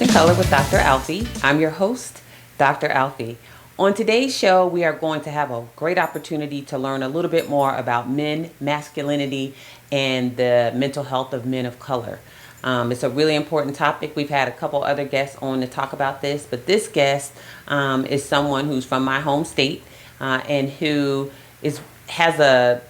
in Color with Dr. Alfiee. I'm your host, Dr. Alfiee. On today's show, we are going to have a great opportunity to learn a little bit more about men, masculinity, and the mental health of men of color. It's a really important topic. We've had a couple other guests on to talk about this, but this guest is someone who's from my home state and who is has a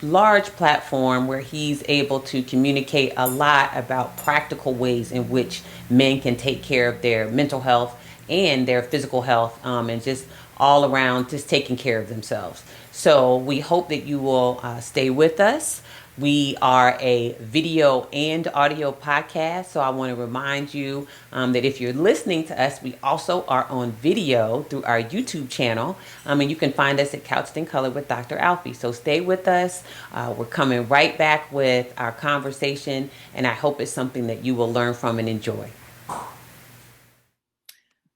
large platform where he's able to communicate a lot about practical ways in which men can take care of their mental health and their physical health, and just all around just taking care of themselves. So we hope that you will stay with us. We are a video and audio podcast, so I want to remind you that if you're listening to us, we also are on video through our YouTube channel, and you can find us at Couched in Color with Dr. Alfiee. So stay with us. We're coming right back with our conversation, and I hope it's something that you will learn from and enjoy.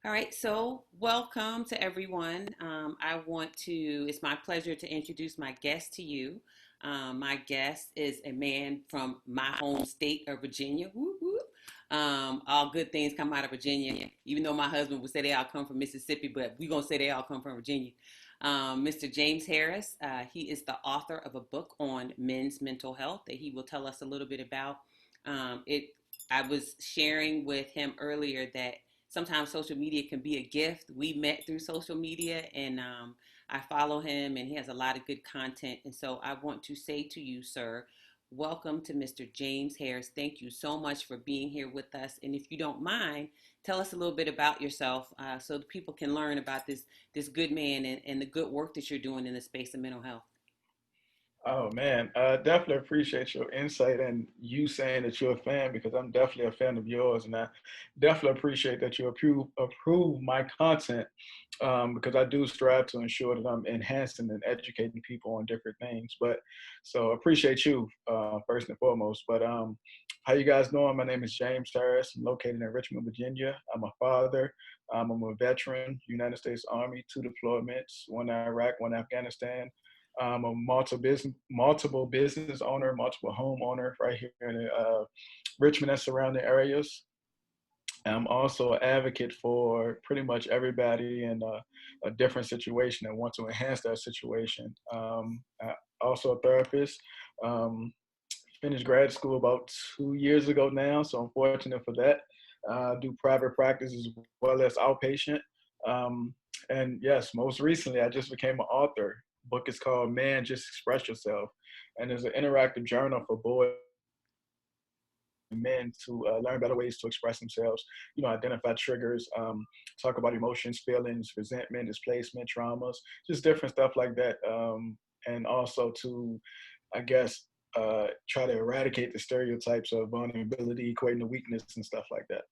All right, so welcome to everyone. It's my pleasure to introduce my guest to you. My guest is a man from my home state of Virginia. Whoop, whoop. All good things come out of Virginia, even though my husband would say they all come from Mississippi, but we're going to say they all come from Virginia. Mr. James Harris, he is the author of a book on men's mental health that he will tell us a little bit about. It. I was sharing with him earlier that sometimes social media can be a gift. We met through social media, and I follow him, and he has a lot of good content. And so I want to say to you, sir, welcome to Mr. James Harris. Thank you so much for being here with us. And if you don't mind, tell us a little bit about yourself, so that people can learn about this good man and the good work that you're doing in the space of mental health. Oh man, I definitely appreciate your insight and you saying that you're a fan because I'm definitely a fan of yours, and I definitely appreciate that you approve my content because I do strive to ensure that I'm enhancing and educating people on different things. But so appreciate you first and foremost. But how you guys doing? My name is James Harris. I'm located in Richmond, Virginia. I'm a father. I'm a veteran, United States Army, 2 deployments, one in Iraq, one in Afghanistan. I'm a multiple business owner, multiple home owner right here in Richmond and surrounding areas. I'm also an advocate for pretty much everybody in a different situation and want to enhance that situation. Also a therapist. Finished grad school about 2 years ago now, so I'm fortunate for that. Do private practice as well as outpatient. Um, and yes, most recently, I just became an author. Book is called Man, Just Express Yourself. And it's an interactive journal for boys and men to learn better ways to express themselves, identify triggers, talk about emotions, feelings, resentment, displacement, traumas, just different stuff like that. And also to, I guess, try to eradicate the stereotypes of vulnerability equating to weakness and stuff like that.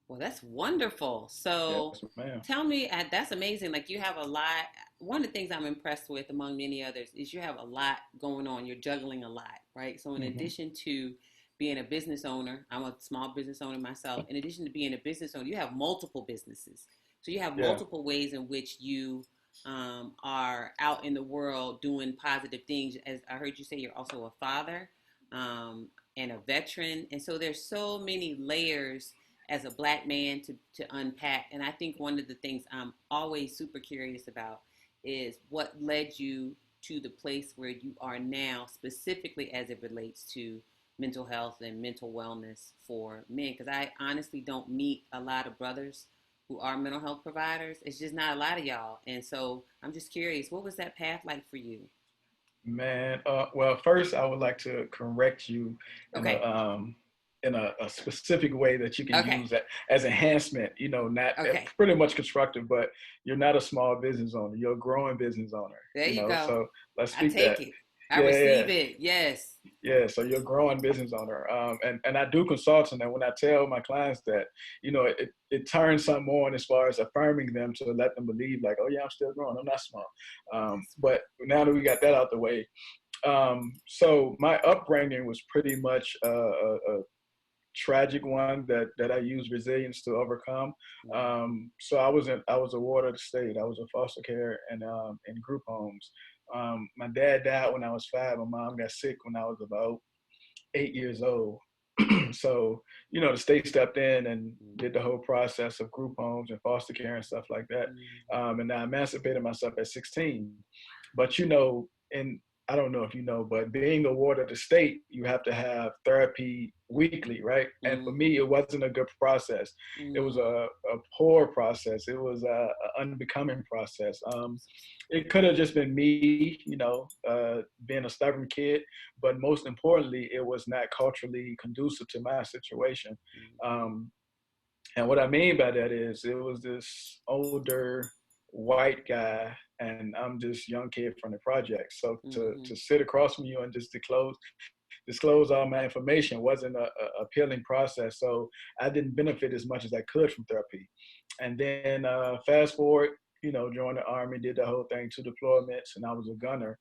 Well, that's wonderful. So Yes, ma'am. tell me, that's amazing. Like you have a lot. One of the things I'm impressed with, among many others, is you have a lot going on. You're juggling a lot, right? So in Hmm. addition to being a business owner, I'm a small business owner myself. In addition to being a business owner, you have multiple businesses. So you have Yeah. multiple ways in which you are out in the world doing positive things. As I heard you say, you're also a father um, and a veteran. And so there's so many layers as a black man to unpack. And I think one of the things I'm always super curious about is what led you to the place where you are now, specifically as it relates to mental health and mental wellness for men. Because I honestly don't meet a lot of brothers who are mental health providers. It's just not a lot of y'all. And so I'm just curious, what was that path like for you? Man, well, first I would like to correct you in Okay. a specific way that you can Okay. use that as enhancement. Not Okay. pretty much constructive, but you're not a small business owner. You're a growing business owner. There you go. So let's I speak that. take it. I Yeah, yeah. receive it. Yes. Yeah, so you're a growing business owner, and I do consulting, and when I tell my clients that, it turns something on as far as affirming them to let them believe, like, oh yeah, I'm still growing, I'm not small. That's But now that we got that out the way, so my upbringing was pretty much a tragic one that I used resilience to overcome. So I was a ward of the state. I was in foster care and in group homes. My dad died when I was 5. My mom got sick when I was about 8 years old. So, the state stepped in and did the Mm-hmm. whole process of group homes and foster care and stuff like that. And I emancipated myself at 16. But, and I don't know if you know, but being a ward of the state, you have to have therapy weekly, right? And for me, Mm-hmm. it wasn't a good process. It was Mm-hmm. a poor process. It was a unbecoming process. It could have just been me, being a stubborn kid, but most importantly, it was not culturally conducive to my situation. Mm-hmm. Um, and what I mean by that is it was this older white guy, and I'm this young kid from the project. So Mm-hmm. to sit across from you and just disclose all my information wasn't a appealing process. So I didn't benefit as much as I could from therapy. And then fast forward, joined the army, did the whole thing, 2 deployments, and I was a gunner.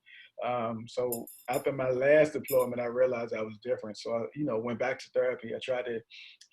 So after my last deployment, I realized I was different. So I, went back to therapy. I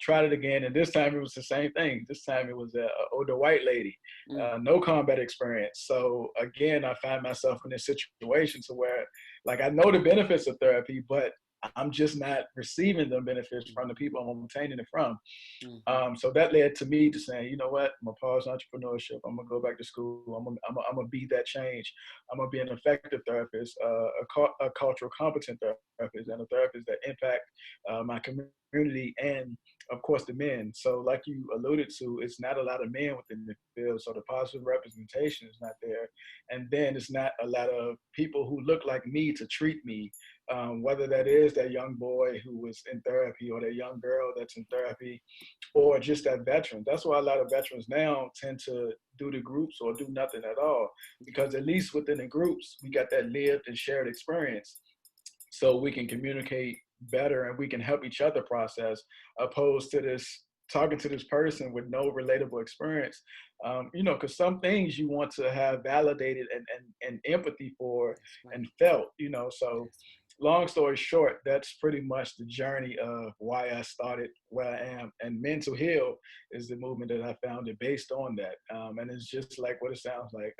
tried it again, and this time it was the same thing. This time it was a older white lady, no combat experience. So again, I find myself in this situation to where, like, I know the benefits of therapy, but I'm just not receiving the benefits from the people I'm obtaining it from. Mm-hmm. So that led to me to saying, you know what, I'm gonna pause entrepreneurship. I'm gonna go back to school. I'm gonna be that change. I'm gonna be an effective therapist, a cultural competent therapist, and a therapist that impact my community and, of course, the men. So, like you alluded to, it's not a lot of men within the field, so the positive representation is not there. And then it's not a lot of people who look like me to treat me, whether that is that young boy who was in therapy or that young girl that's in therapy or just that veteran. That's why a lot of veterans now tend to do the groups or do nothing at all, because at least within the groups, we got that lived and shared experience. So we can communicate better and we can help each other process, opposed to this talking to this person with no relatable experience. Because some things you want to have validated and empathy for That's right. and felt, so That's long story short, that's pretty much the journey of why I started where I am. And Mental Heal is the movement that I founded based on that. And it's just like what it sounds like,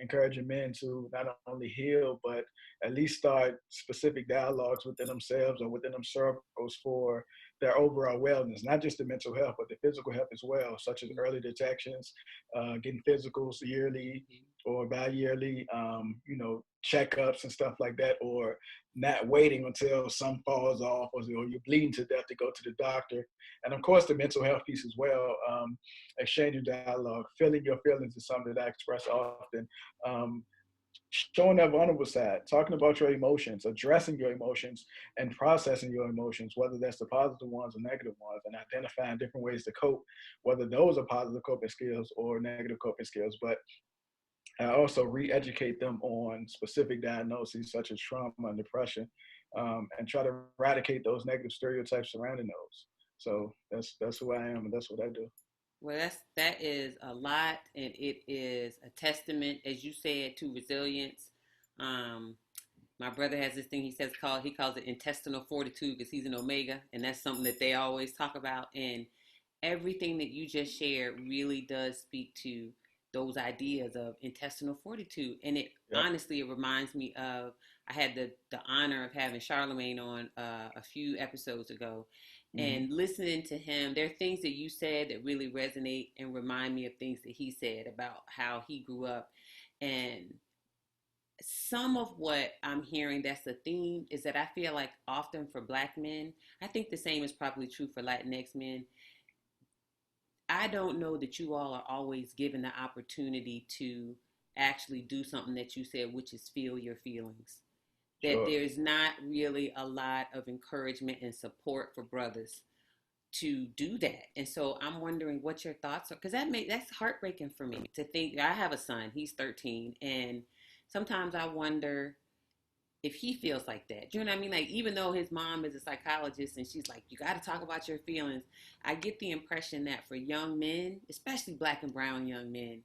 encouraging men to not only heal, but at least start specific dialogues within themselves or within them circles for their overall wellness, not just the mental health, but the physical health as well, such as right. early detections, getting physicals yearly or bi-yearly, checkups and stuff like that, or not waiting until some falls off or you're bleeding to death to go to the doctor. And of course, the mental health piece as well, exchanging dialogue, feeling your feelings is something that I express often. Um, Showing that vulnerable side, talking about your emotions, addressing your emotions, and processing your emotions, whether that's the positive ones or negative ones, and identifying different ways to cope, whether those are positive coping skills or negative coping skills. But I also re-educate them on specific diagnoses such as trauma and depression, and try to eradicate those negative stereotypes surrounding those. So that's who I am, and that's what I do. Well, that is a lot, and it is a testament, as you said, to resilience. Um, my brother has this thing he calls it intestinal fortitude because he's an omega, and that's something that they always talk about. And everything that you just shared really does speak to those ideas of intestinal fortitude. And Yep. honestly, it reminds me of I had the honor of having Charlemagne on a few episodes ago, Mm-hmm. and listening to him. There are things that you said that really resonate and remind me of things that he said about how he grew up. And some of what I'm hearing that's the theme is that I feel like often for black men, I think the same is probably true for Latinx men. I don't know that you all are always given the opportunity to actually do something that you said, which is feel your feelings. That Sure. there's not really a lot of encouragement and support for brothers to do that. And so I'm wondering what your thoughts are, because that's heartbreaking for me to think. I have a son, he's 13, and sometimes I wonder if he feels like that. You know what I mean? Like, even though his mom is a psychologist and she's like, you got to talk about your feelings, I get the impression that for young men, especially black and brown young men,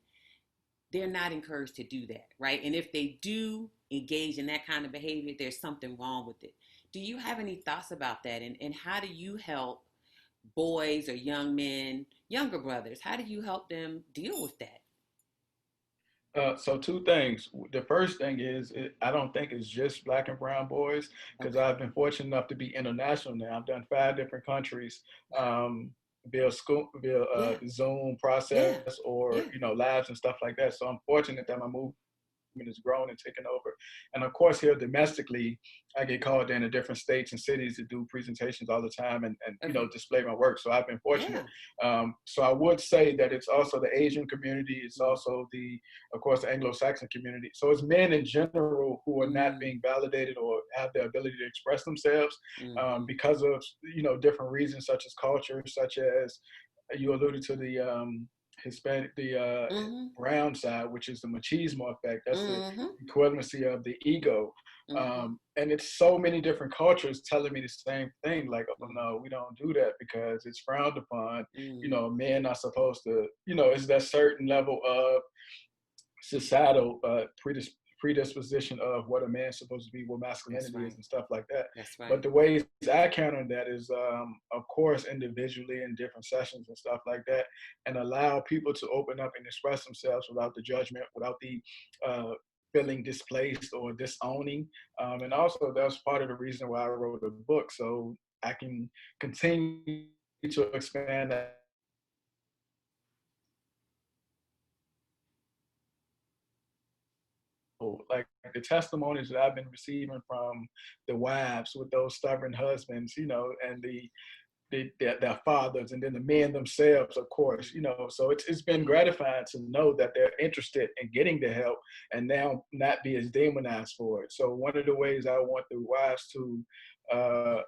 they're not encouraged to do that, right? And if they do engage in that kind of behavior, there's something wrong with it. Do you have any thoughts about that? And how do you help boys or young men, younger brothers, how do you help them deal with that? So two things. The first thing is, I don't think it's just black and brown boys because Okay. I've been fortunate enough to be international now. I've done 5 different countries Wow. via school, via Yeah. Zoom Yeah. process or Yeah. labs and stuff like that. So I'm fortunate that my movement has grown and taken over. And of course, here domestically, I get called in different states and cities to do presentations all the time and Okay. display my work. So I've been fortunate. Yeah. So I would say that it's also the Asian community. It's Mm. also of course, the Anglo-Saxon community. So it's men in general who are not Mm. being validated or have the ability to express themselves Mm-hmm. because of different reasons, such as culture, such as you alluded to the Hispanic, the Mm-hmm. brown side, which is the machismo effect. That's the Mm-hmm. equivalency of the ego. Mm-hmm. And it's so many different cultures telling me the same thing, like, oh Mm-hmm. no, we don't do that because it's frowned upon. Mm-hmm. Men are supposed to, it's that certain level of societal predisposition of what a man's supposed to be, what That's masculinity is, right. and stuff like that. That's But right. the ways I counter that is, of course, individually in different sessions and stuff like that, and allow people to open up and express themselves without the judgment, without the uh, feeling displaced or disowning. And also, that's part of the reason why I wrote a book, so I can continue to expand that. Like the testimonies that I've been receiving from the wives with those stubborn husbands, and their fathers, and then the men themselves, of course, Mm-hmm. So it's been gratifying to know that they're interested in getting the help and now not be as demonized for it. So one of the ways I want the wives to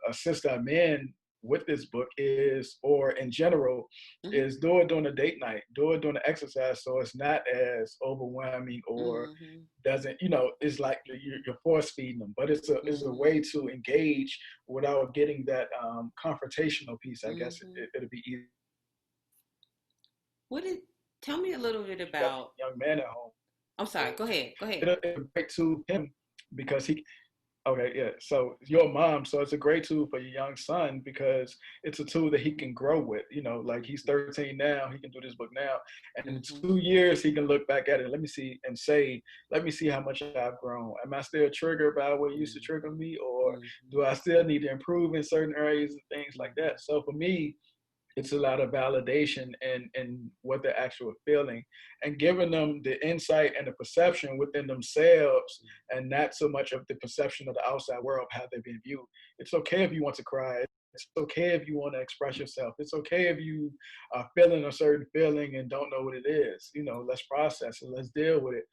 assist our men with this book is, or in general, Mm-hmm. is do it during a date night, do it during the exercise, so it's not as overwhelming or Mm-hmm. doesn't, it's like you're force feeding them, but it's a Mm-hmm. way to engage without getting that confrontational piece. I guess Mm-hmm. it'll be easy. What did Tell me a little bit You got a about. young man at home, I'm sorry. so Go ahead. Go ahead. it'll be great to him because he. Okay, yeah. So your mom, so it's a great tool for your young son because it's a tool that he can grow with. Like he's 13 now, he can do this book now, and in Mm-hmm. 2 years he can look back at it. Let me see and say, let me see how much I've grown. Am I still triggered by what used to trigger me, or Mm-hmm. do I still need to improve in certain areas and things like Mm-hmm. that? So for me, it's a lot of validation and what they're actually feeling and giving them the insight and the perception within themselves and not so much of the perception of the outside world, how they're being viewed. It's okay if you want to cry. It's okay if you want to express yourself. It's okay if you are feeling a certain feeling and don't know what it is. Let's process it. Let's deal with it.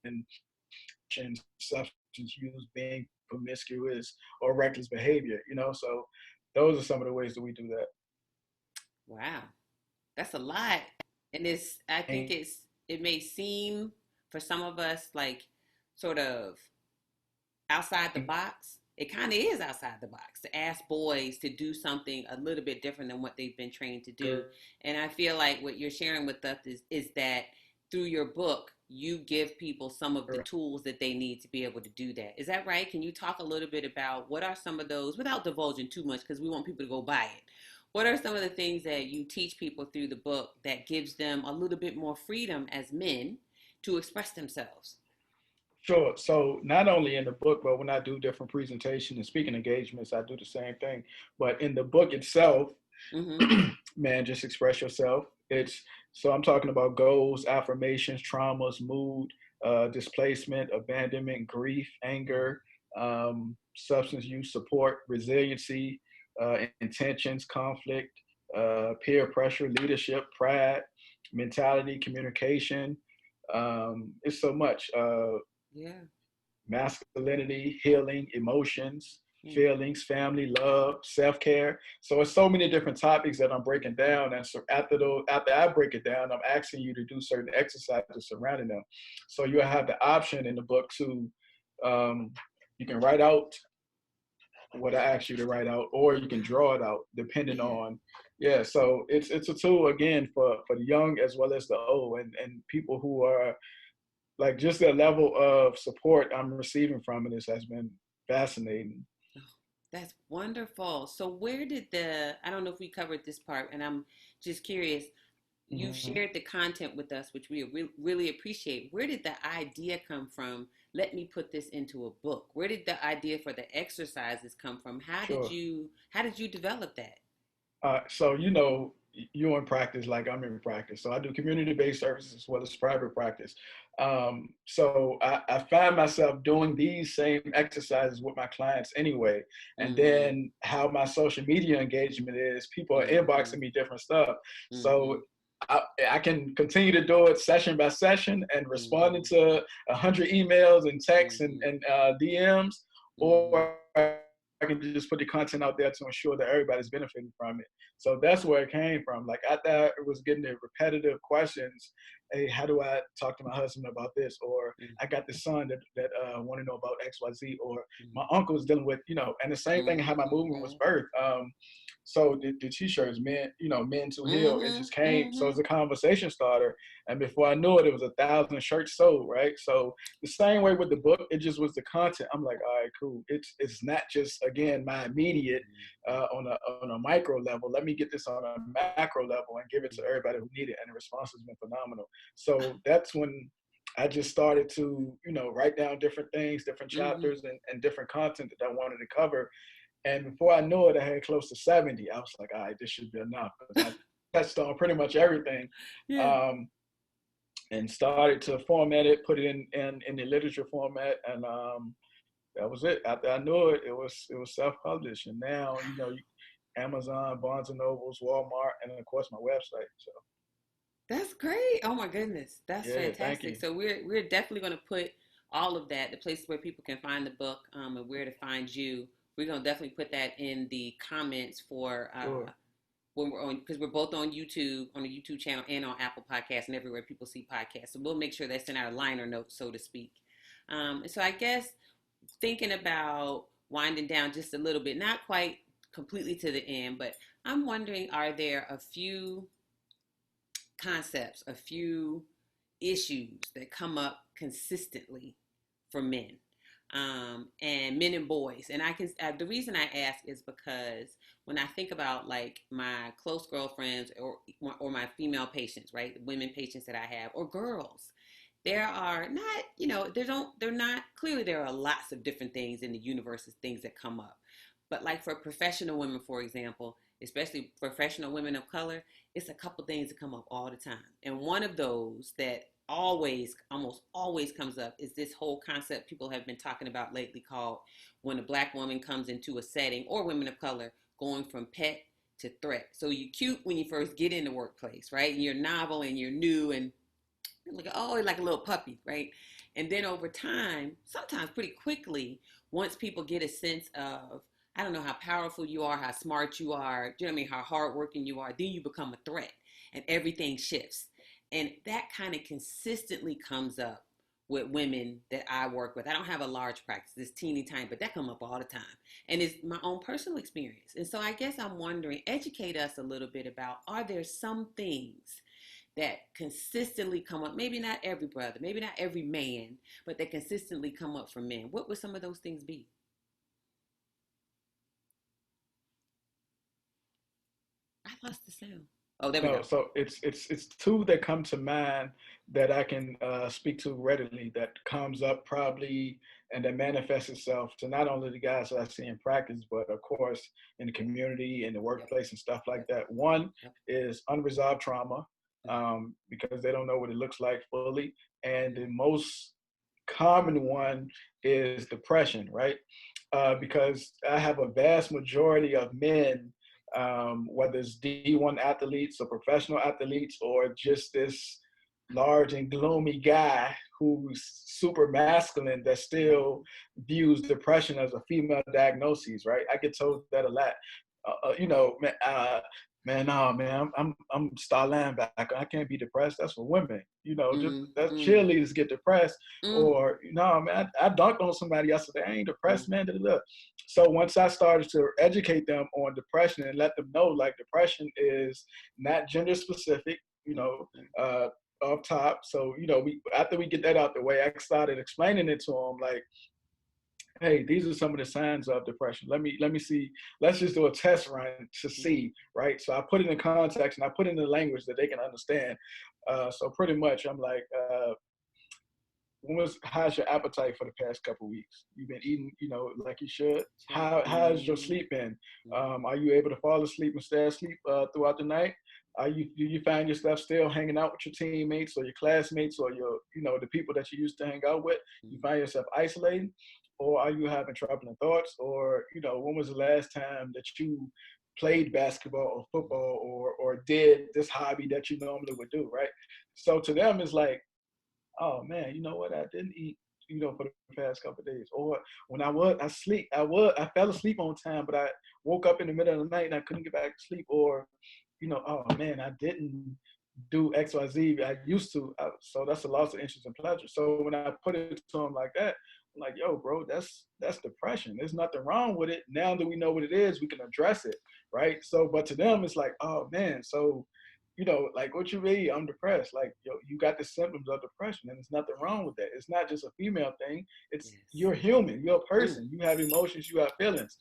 And substance use, being promiscuous, or reckless behavior. So those are some of the ways that we do that. Wow, that's a lot, and it's. I think And it may seem for some of us like sort of outside the box. It kind of is outside the box to ask boys to do something a little bit different than what they've been trained to do. And I feel like what you're sharing with us is that through your book, you give people some of the tools that they need to be able to do that. Is that right? Can you talk a little bit about what are some of those, without divulging too much, because we want people to go buy it? What are some of the things that you teach people through the book that gives them a little bit more freedom as men to express themselves? Sure. So not only in the book, but when I do different presentations and speaking engagements, I do the same thing. But in the book itself, Mm-hmm. man, just express yourself. It's so I'm talking about goals, affirmations, traumas, mood, displacement, abandonment, grief, anger, substance use, support, resiliency, intentions, conflict, peer pressure, leadership, pride, mentality, communication. It's so much. Yeah. Masculinity, healing, emotions, Mm. feelings, family, love, self care. So it's so many different topics that I'm breaking down. And so after I break it down, I'm asking you to do certain exercises surrounding them. So you have the option in the book to um, you can write out what I asked you to write out, or you can Wow. draw it out depending Yeah. on. Yeah, so it's a tool again for the young as well as the old and people who are like just the level of support I'm receiving from this has been fascinating. Oh, that's wonderful. So where did I don't know if we covered this part, and I'm just curious, you've Hmm. shared the content with us, which we really appreciate. Where did the idea come from? Let me put this into a book. Where did the idea for the exercises come from? Sure. How did you develop that? So you're in practice like I'm in practice. So I do community-based services as well as private practice. So I find myself doing these same exercises with my clients anyway. And Mm-hmm. then how my social media engagement is, people are Mm-hmm. inboxing me different stuff. Mm-hmm. So I can continue to do it session by session and responding Mm-hmm. to 100 emails and texts Mm-hmm. and DMs, Mm-hmm. or I can just put the content out there to ensure that everybody's benefiting from it. So that's where it came from. Like I thought it was getting the repetitive questions. Hey, how do I talk to my husband about this? Or I got this son that want to know about X, Y, Z. Or my uncle is dealing with, and the same thing how my movement was Mm-hmm. birthed. So the t-shirts, men to heal, it just Mm-hmm. came. So Mm-hmm. it's a conversation starter. And before I knew it, it was 1,000 shirts sold, right? So the same way with the book, it just was the content. I'm like, all right, cool. It's not just again my immediate on a micro level. Let me get this on a macro level and give it to everybody who need it. And the response has been phenomenal. So that's when I just started to, write down different things, different Mm-hmm. chapters, and different content that I wanted to cover. And before I knew it, I had close to 70. I was like, all right, this should be enough because I touched on pretty much everything. Yeah. Um, and started to format it, put it in the literature format, and that was it. After I knew it, it was self-published, and now Amazon, Barnes and Nobles, Walmart, and of course my website. So That's great. Oh my goodness. That's yeah, thank fantastic. you. So we're definitely going to put all of that, the places where people can find the book, and where to find you. We're going to definitely put that in the comments for Sure. when we're on, because we're both on YouTube, on the YouTube channel, and on Apple Podcasts and everywhere people see podcasts. So we'll make sure that's in our liner notes, so to speak. So I guess thinking about winding down just a little bit, not quite completely to the end, but I'm wondering, are there a few concepts, a few issues that come up consistently for men, and men and boys? And the reason I ask is because when I think about like my close girlfriends or my female patients, right, women patients that I have, or girls, there are not, they're not, clearly there are lots of different things in the universe of things that come up. But like for professional women, for example, especially professional women of color, it's a couple things that come up all the time. And one of those that almost always comes up is this whole concept people have been talking about lately called when a black woman comes into a setting, or women of color, going from pet to threat. So you're cute when you first get in the workplace, right? And you're novel and you're new and like, oh, like a little puppy, right? And then over time, sometimes pretty quickly, once people get a sense of, I don't know, how powerful you are, how smart you are, do you know what I mean, how hardworking you are, then you become a threat and everything shifts. And that kind of consistently comes up with women that I work with. I don't have a large practice, it's teeny tiny, but that come up all the time. And it's my own personal experience. And so I guess I'm wondering, educate us a little bit about, are there some things that consistently come up, maybe not every brother, maybe not every man, but that consistently come up for men? What would some of those things be? I lost the sound. Oh, there we No, go. so it's two that come to mind that I can speak to readily that comes up probably and that manifests itself to not only the guys that I see in practice, but of course in the community, in the Yep, workplace and stuff like yep, that. One yep. is unresolved trauma Mm-hmm. because they don't know what it looks like fully. And the Mm-hmm. most common one is depression, right? Because I have a vast majority of men, whether it's D1 athletes or professional athletes or just this large and gloomy guy who's super masculine that still views depression as a female diagnosis, right? I get told that a lot. Man, no, man, I'm star linebacker. I can't be depressed. That's for women. Just that's Mm-hmm. cheerleaders get depressed. Mm-hmm. Or no, man, I dunked on somebody yesterday. I ain't depressed, man. Mm-hmm. Da, da, da. So once I started to educate them on depression and let them know, like depression is not gender specific. Uh, Up top. So we after we get that out the way, I started explaining it to them like hey, these are some of the signs of depression. Let me see. Let's just do a test run to Mm-hmm. see, right? So I put it in context and I put it in the language that they can understand. So pretty much, I'm like, how's your appetite for the past couple of weeks? You've been eating, like you should. Check. How's your Mm-hmm. sleep been? Mm-hmm. Are you able to fall asleep and stay asleep throughout the night? Do you find yourself still hanging out with your teammates or your classmates or the people that you used to hang out with? You find yourself isolating, or are you having troubling thoughts? Or when was the last time that you played basketball or football or did this hobby that you normally would do, right? So to them, it's like, oh man, you know what? I didn't eat, for the past couple of days. Or when I fell asleep on time, but I woke up in the middle of the night and I couldn't get back to sleep. Or, oh man, I didn't do X, Y, Z. I used to. So that's a loss of interest and pleasure. So when I put it to them like that, I'm like, yo, bro, that's depression. There's nothing wrong with it. Now that we know what it is, we can address it, right? So, but to them, it's like, oh man, so like what you mean? I'm depressed. Like, yo, you got the symptoms of depression, and there's nothing wrong with that. It's not just a female thing. It's Yes. you're human. You're a Mm-hmm. person. You have emotions. You have feelings.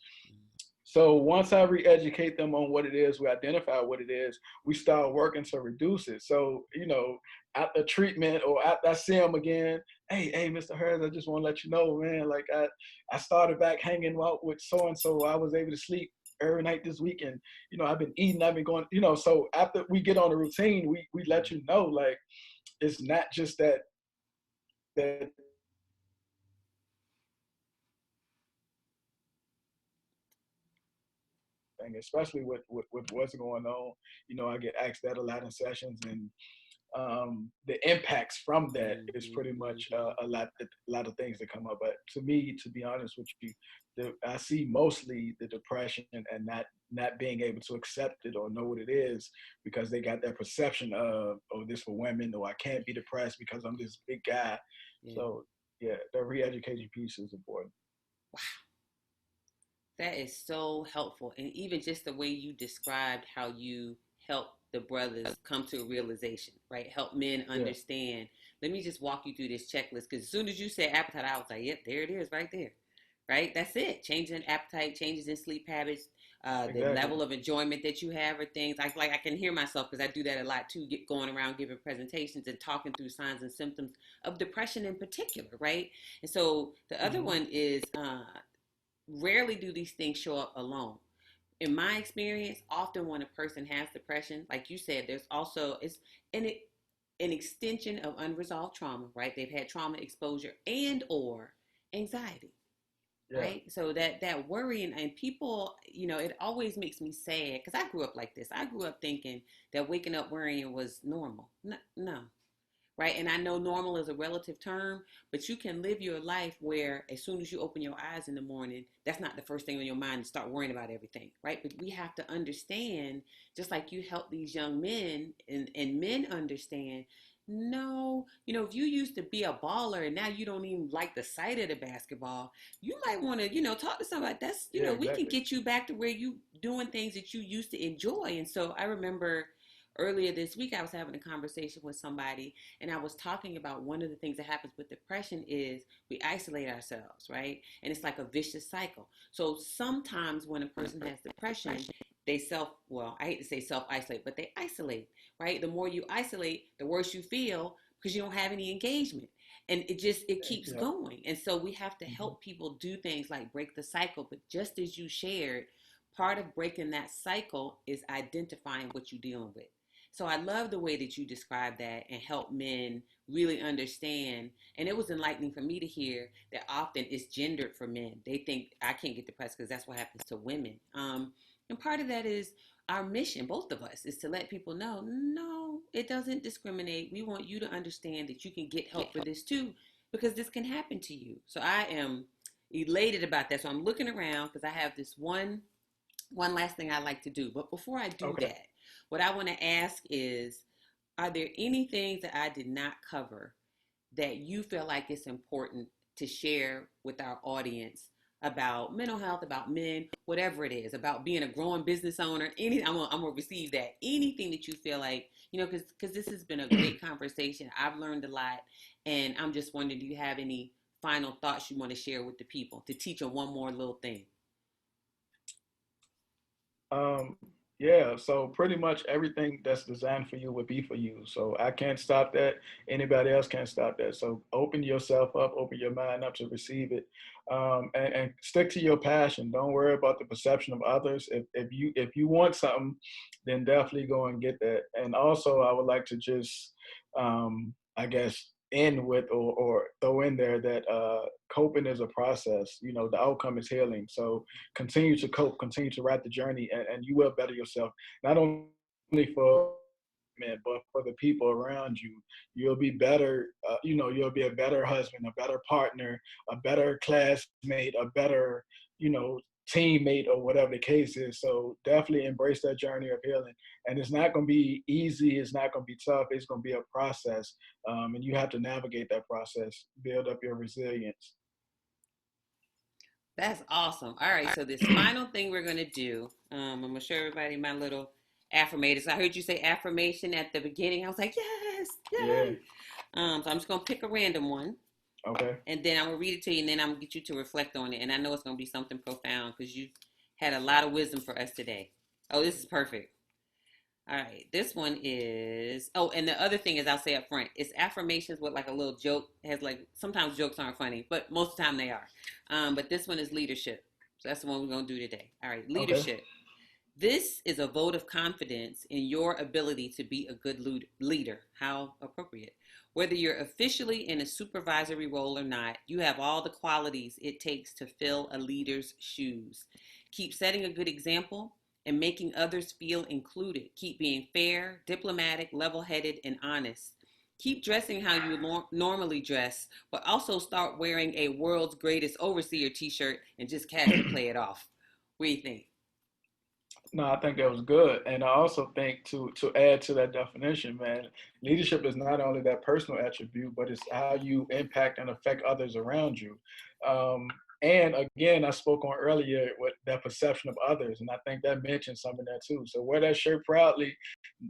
So once I re-educate them on what it is, we identify what it is, we start working to reduce it. So, after treatment or after I see them again, hey, Mr. Hurd, I just want to let you know, man, like I started back hanging out with so and so. I was able to sleep every night this weekend. I've been eating, I've been going, so after we get on the routine, we let you know, like, it's not just that thing, especially with what's going on. I get asked that a lot in sessions, and the impacts from that is Mm-hmm. pretty much Mm-hmm. a lot of things that come up. But to me, to be honest with you, I see mostly the depression and not being able to accept it or know what it is because they got that perception of, oh, this for women, or I can't be depressed because I'm this big guy. Yeah. So yeah, the re-education piece is important. That is so helpful. And even just the way you described how you help the brothers come to a realization, right? Help men Yeah, understand. Let me just walk you through this checklist because as soon as you said appetite, I was like, yep, there it is right there. Right? That's it. Changes in appetite, changes in sleep habits, the exactly. level of enjoyment that you have or things. Like I can hear myself because I do that a lot too, going around giving presentations and talking through signs and symptoms of depression in particular, right? And so the other Hmm. one is rarely do these things show up alone. In my experience, often when a person has depression, like you said, there's also it's an an extension of unresolved trauma, right? They've had trauma exposure and or anxiety, Yeah, right? So that worry and people, it always makes me sad because I grew up like this. I grew up thinking that waking up worrying was normal. No, no, right? And I know normal is a relative term, but you can live your life where as soon as you open your eyes in the morning, that's not the first thing on your mind to start worrying about everything, right? But we have to understand, just like you help these young men and men understand, no, if you used to be a baller and now you don't even like the sight of the basketball, you might want to, talk to somebody. That's, yeah, we can exactly. get you back to where you doing things that you used to enjoy. And so I remember earlier this week I was having a conversation with somebody and I was talking about one of the things that happens with depression is we isolate ourselves, right? And it's like a vicious cycle. So sometimes when a person has depression, they I hate to say self isolate, but they isolate, right? The more you isolate, the worse you feel because you don't have any engagement. And it keeps Yeah. going. And so we have to Hmm. help people do things like break the cycle. But just as you shared, part of breaking that cycle is identifying what you're dealing with. So I love the way that you describe that and help men really understand. And it was enlightening for me to hear that often it's gendered for men. They think I can't get depressed because that's what happens to women. And part of that is our mission, both of us, is to let people know, no, it doesn't discriminate. We want you to understand that you can get help for this too, because this can happen to you. So I am elated about that. So I'm looking around because I have this one last thing I like to do. But before I do Okay. that, what I want to ask is, are there any things that I did not cover that you feel like it's important to share with our audience about mental health, about men, whatever it is, about being a growing business owner? I'm gonna receive that. Anything that you feel like, because this has been a great conversation. I've learned a lot, and I'm just wondering, do you have any final thoughts you want to share with the people to teach them one more little thing? Um, yeah, so pretty much everything that's designed for you would be for you. So I can't stop that. Anybody else can't stop that. So open yourself up, open your mind up to receive it, and stick to your passion. Don't worry about the perception of others. If you want something, then definitely go and get that. And also, I would like to just, I guess, end with or throw in there that coping is a process. The outcome is healing. So continue to cope, continue to ride the journey, and you will better yourself. Not only for men, but for the people around you. You'll be better. You'll be a better husband, a better partner, a better classmate, a better, teammate, or whatever the case is. So definitely embrace that journey of healing. And it's not going to be easy. It's not going to be tough. It's going to be a process, and you have to navigate that process. Build up your resilience. That's awesome. All right, so this final thing we're gonna do, I'm gonna show everybody my little affirmators. I heard you say affirmation at the beginning. I was like, yes, Yeah. yay. So I'm just gonna pick a random one, Okay. and then I'm gonna read it to you, and then I'm gonna get you to reflect on it. And I know it's gonna be something profound because you had a lot of wisdom for us today. Oh, this is perfect. All right, this one is. Oh, and the other thing is, I'll say up front, it's affirmations with like a little joke. It has like sometimes jokes aren't funny, but most of the time they are. But this one is leadership. So that's the one we're gonna do today. All right, Okay. leadership. This is a vote of confidence in your ability to be a good leader. How appropriate. Whether you're officially in a supervisory role or not, you have all the qualities it takes to fill a leader's shoes. Keep setting a good example and making others feel included. Keep being fair, diplomatic, level headed, and honest. Keep dressing how you normally dress, but also start wearing a world's greatest overseer t shirt and just casually play it off. What do you think? No, I think that was good, and I also think to add to that definition, man, leadership is not only that personal attribute, but it's how you impact and affect others around you. And again, I spoke on earlier with that perception of others, and I think that mentions some of that too. So wear that shirt proudly.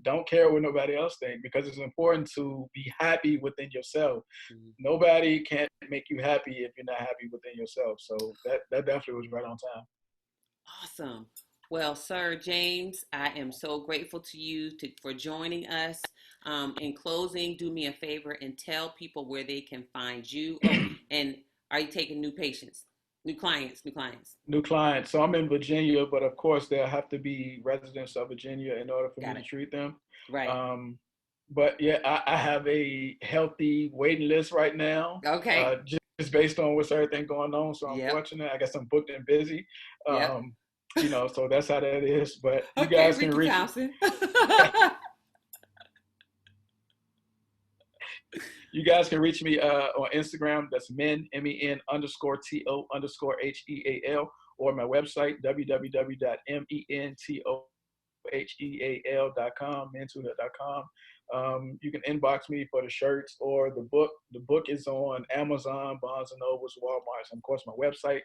Don't care what nobody else thinks, because it's important to be happy within yourself. Mhm. Nobody can make you happy if you're not happy within yourself. So that definitely was right on time. Awesome. Well, Sir James, I am so grateful to you for joining us. In closing, do me a favor and tell people where they can find you. Oh, and are you taking new patients, new clients, new clients? New clients. So I'm in Virginia, but of course they'll have to be residents of Virginia in order for me Got to it. treat them. Right. Um, but yeah, I have a healthy waiting list right now, Okay. just based on what's everything going on. So I'm Yep. fortunate. I guess I'm booked and busy. Yep. Um, so that's how that is. But you Okay, guys can Ricky reach Thompson. you guys can reach me on Instagram. That's men underscore to underscore heal, or my website www.mentoheal.com, mentoheal.com. You can inbox me for the shirts or the book. The book is on Amazon, Barnes and Nobles, Walmart, and of course my website.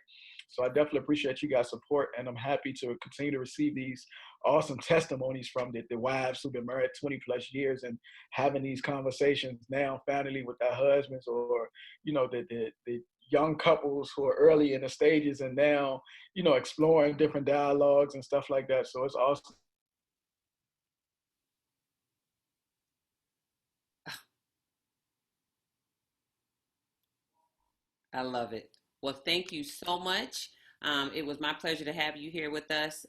So I definitely appreciate you guys' support, and I'm happy to continue to receive these awesome testimonies from the wives who've been married 20 plus years and having these conversations now finally with their husbands, or the young couples who are early in the stages and now exploring different dialogues and stuff like that. So it's awesome. I love it. Well, thank you so much. It was my pleasure to have you here with us.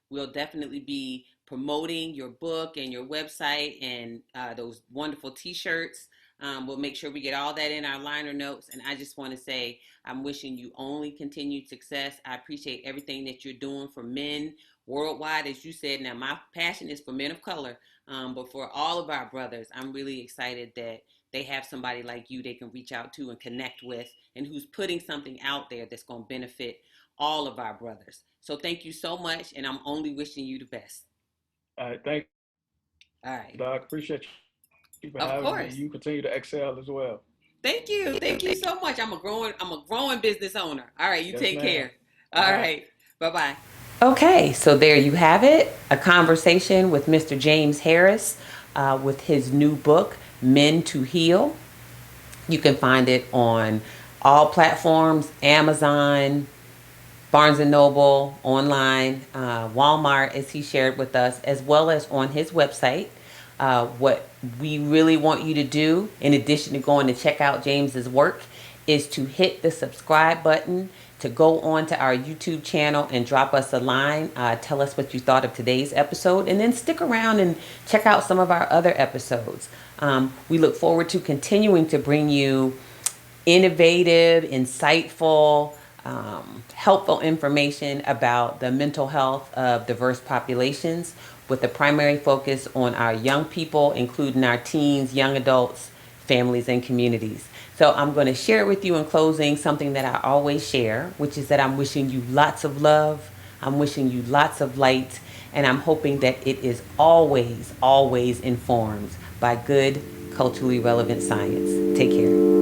We'll definitely be promoting your book and your website and those wonderful t shirts. We'll make sure we get all that in our liner notes. And I just want to say, I'm wishing you only continued success. I appreciate everything that you're doing for men worldwide. As you said, now my passion is for men of color, but for all of our brothers, I'm really excited that they have somebody like you they can reach out to and connect with, and who's putting something out there that's going to benefit all of our brothers. So thank you so much, and I'm only wishing you the best. All right, thank All right. you, Doc. Appreciate you for Of having me. course. You continue to excel as well. Thank you. Thank you so much. I'm a growing business owner. All right, you Yes, take ma'am. care. All All right. right. Bye-bye. Okay, so there you have it, a conversation with Mr. James Harris with his new book, Men to Heal. You can find it on all platforms, Amazon, Barnes and Noble, online, Walmart, as he shared with us, as well as on his website. What we really want you to do, in addition to going to check out James's work, is to hit the subscribe button, to go on to our YouTube channel and drop us a line. Tell us what you thought of today's episode, and then stick around and check out some of our other episodes. We look forward to continuing to bring you innovative, insightful, helpful information about the mental health of diverse populations, with a primary focus on our young people, including our teens, young adults, families, and communities. So I'm going to share with you in closing something that I always share, which is that I'm wishing you lots of love, I'm wishing you lots of light, and I'm hoping that it is always, always informed by good, culturally relevant science. Take care.